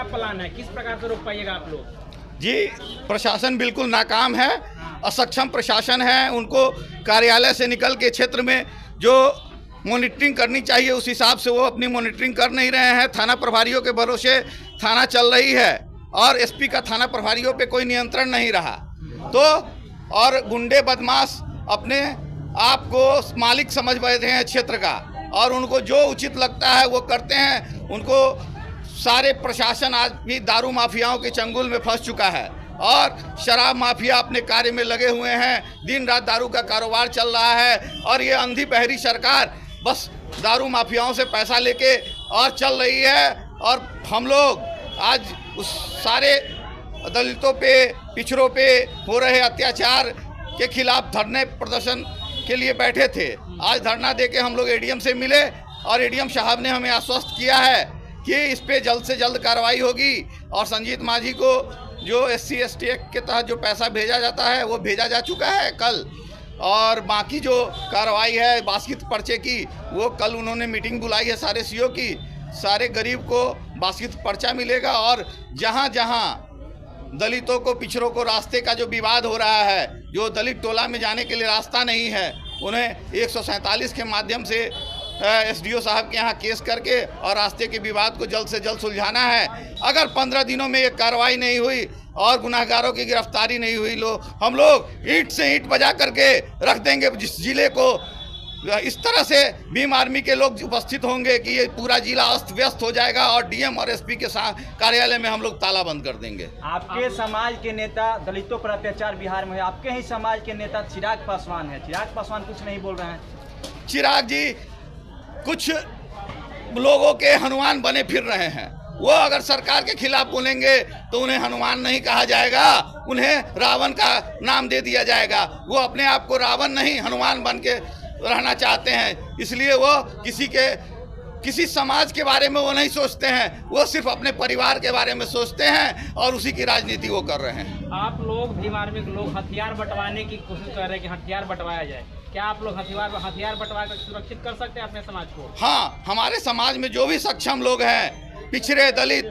Plan है, किस प्रकार से रोक पाइएगा आप लोग? जी, प्रशासन बिल्कुल नाकाम है, असक्षम प्रशासन है। उनको कार्यालय से निकल के क्षेत्र में जो मॉनिटरिंग करनी चाहिए उस हिसाब से वो अपनी मॉनिटरिंग कर नहीं रहे हैं। थाना प्रभारियों के भरोसे थाना चल रही है और एसपी का थाना प्रभारियों पे कोई नियंत्रण नहीं रहा। तो और गुंडे बदमाश अपने आप को मालिक समझ बैठे हैं क्षेत्र का और उनको जो उचित लगता है वो करते हैं। उनको सारे प्रशासन आज भी दारू माफियाओं के चंगुल में फंस चुका है और शराब माफिया अपने कार्य में लगे हुए हैं। दिन रात दारू का कारोबार चल रहा है और ये अंधी बहरी सरकार बस दारू माफियाओं से पैसा लेके और चल रही है। और हम लोग आज उस सारे दलितों पे, पिछड़ों पे हो रहे अत्याचार के खिलाफ धरने प्रदर्शन के लिए बैठे थे। आज धरना देके हम लोग एडीएम से मिले और एडीएम साहब ने हमें आश्वस्त किया है कि इस पे जल्द से जल्द कार्रवाई होगी और संजीत मांझी को जो SC ST एक्ट के तहत जो पैसा भेजा जाता है वो भेजा जा चुका है कल। और बाकी जो कार्रवाई है बास्कित पर्चे की वो कल उन्होंने मीटिंग बुलाई है सारे CO की। सारे गरीब को बास्कित पर्चा मिलेगा और जहाँ जहाँ दलितों को, पिछड़ों को रास्ते का जो विवाद हो रहा है, जो दलित टोला में जाने के लिए रास्ता नहीं है, उन्हें 147 के माध्यम से SDO साहब के यहाँ केस करके और रास्ते के विवाद को जल्द से जल्द सुलझाना है। अगर 15 दिनों में ये कार्रवाई नहीं हुई और गुनाहगारों की गिरफ्तारी नहीं हुई, हम लोग ईंट से ईंट बजा करके रख देंगे जिस जिले को। इस तरह से भीम आर्मी के लोग उपस्थित होंगे कि ये पूरा जिला अस्त व्यस्त हो जाएगा और DM और SP के कार्यालय में हम लोग ताला बंद कर देंगे। आपके समाज के नेता दलितों पर अत्याचार बिहार में है, आपके ही समाज के नेता चिराग पासवान है। चिराग पासवान कुछ नहीं बोल रहे हैं। चिराग जी कुछ लोगों के हनुमान बने फिर रहे हैं। वो अगर सरकार के खिलाफ बोलेंगे तो उन्हें हनुमान नहीं कहा जाएगा, उन्हें रावण का नाम दे दिया जाएगा। वो अपने आप को रावण नहीं हनुमान बन के रहना चाहते हैं, इसलिए वो किसी समाज के बारे में वो नहीं सोचते हैं। वो सिर्फ अपने परिवार के बारे में सोचते हैं और उसी की राजनीति वो कर रहे हैं। आप लोग भीम आर्मी के लोग हथियार बंटवाने की कोशिश कर रहे हैं कि हथियार बंटवाया जाए, क्या आप लोग हथियार बंटवा कर सुरक्षित कर सकते हैं अपने समाज को? हाँ, हमारे समाज में जो भी सक्षम लोग हैं, पिछड़े, दलित,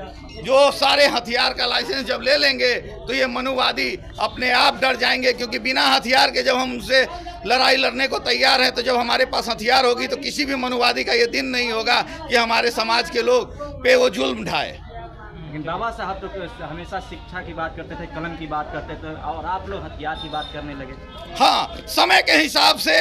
जो सारे हथियार का लाइसेंस जब ले लेंगे तो ये मनुवादी अपने आप डर जाएंगे, क्योंकि बिना हथियार के जब हम उनसे लड़ाई लड़ने को तैयार हैं तो जब हमारे पास हथियार होगी तो किसी भी मनुवादी का ये दिन नहीं होगा कि हमारे समाज के लोग पे वो जुल्म ढाए। लेकिन बाबा साहब तो हमेशा शिक्षा की बात करते थे, कलम की बात करते थे और आप लोग हथियार की बात करने लगे। हाँ, समय के हिसाब से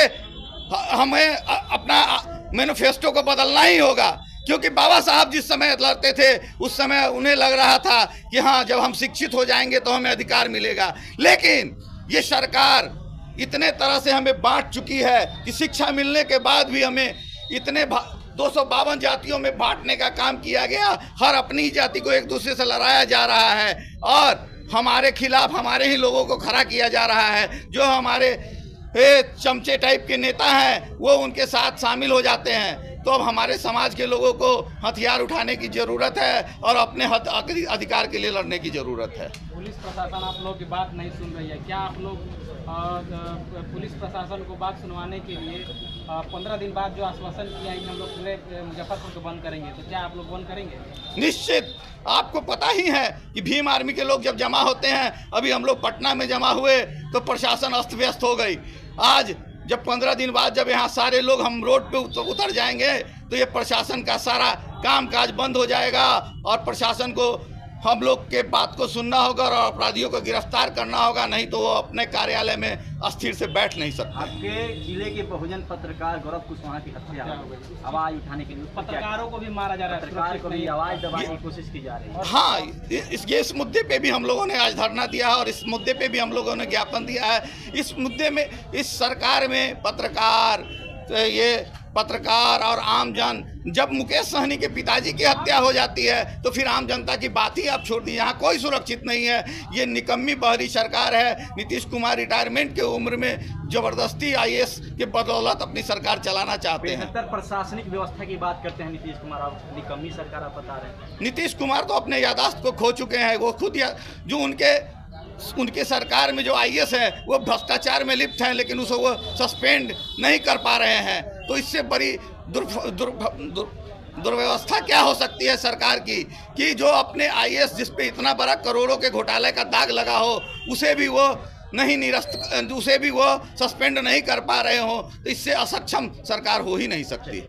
हमें अपना मैनिफेस्टो को बदलना ही होगा, क्योंकि बाबा साहब जिस समय लड़ते थे उस समय उन्हें लग रहा था कि हाँ जब हम शिक्षित हो जाएंगे तो हमें अधिकार मिलेगा। लेकिन ये सरकार इतने तरह से हमें बांट चुकी है कि शिक्षा मिलने के बाद भी हमें इतने 252 जातियों में बांटने का काम किया गया। हर अपनी जाति को एक दूसरे से लड़ाया जा रहा है और हमारे खिलाफ हमारे ही लोगों को खड़ा किया जा रहा है। जो हमारे चमचे टाइप के नेता हैं वो उनके साथ शामिल हो जाते हैं। तो अब हमारे समाज के लोगों को हथियार उठाने की ज़रूरत है और अपने अधिकार के लिए लड़ने की ज़रूरत है। पुलिस प्रशासन आप लोग की बात नहीं सुन रही है, क्या आप लोग पुलिस प्रशासन को बात सुनवाने के लिए 15 दिन बाद जो आश्वासन किया है हम लोग पूरे मुजफ्फरपुर को बंद करेंगे, तो क्या आप लोग बंद करेंगे? निश्चित, आपको पता ही है कि भीम आर्मी के लोग जब जमा होते हैं, अभी हम लोग पटना में जमा हुए तो प्रशासन अस्त व्यस्त हो गई। आज जब 15 दिन बाद जब यहाँ सारे लोग हम रोड पे उतर जाएंगे तो ये प्रशासन का सारा काम काज बंद हो जाएगा और प्रशासन को हम लोग के बात को सुनना होगा और अपराधियों को गिरफ्तार करना होगा, नहीं तो वो अपने कार्यालय में अस्थिर से बैठ नहीं सकते। आपके जिले के बहुजन पत्रकार गौरव कुशवाहा की हत्या हो गई, आवाज उठाने के लिए पत्रकारों को भी मारा जा रहा है, पत्रकार को भी आवाज दबाने की कोशिश की जा रही है। हाँ, इस मुद्दे पे भी हम लोगों ने आज धरना दिया है और इस मुद्दे पे भी हम लोगों ने ज्ञापन दिया है। इस मुद्दे में इस सरकार में पत्रकार और आम जन, जब मुकेश सहनी के पिताजी की हत्या हो जाती है तो फिर आम जनता की बात ही आप छोड़ दी। यहाँ कोई सुरक्षित नहीं है। ये निकम्मी बहरी सरकार है। नीतीश कुमार रिटायरमेंट के उम्र में जबरदस्ती IAS के बदौलत अपनी सरकार चलाना चाहते हैं। बेहतर प्रशासनिक व्यवस्था की बात करते हैं नीतीश कुमार, आप निकम्मी सरकार आप बता रहे हैं। नीतीश कुमार तो अपने यादाश्त को खो चुके हैं। वो खुद जो उनके सरकार में जो IAS है वो भ्रष्टाचार में लिप्त हैं, लेकिन उसको वो सस्पेंड नहीं कर पा रहे हैं। तो इससे बड़ी दुर्व्यवस्था क्या हो सकती है सरकार की कि जो अपने आईएएस जिस पे इतना बड़ा करोड़ों के घोटाले का दाग लगा हो उसे भी वो नहीं निरस्त, उसे भी वो सस्पेंड नहीं कर पा रहे हो, तो इससे असक्षम सरकार हो ही नहीं सकती।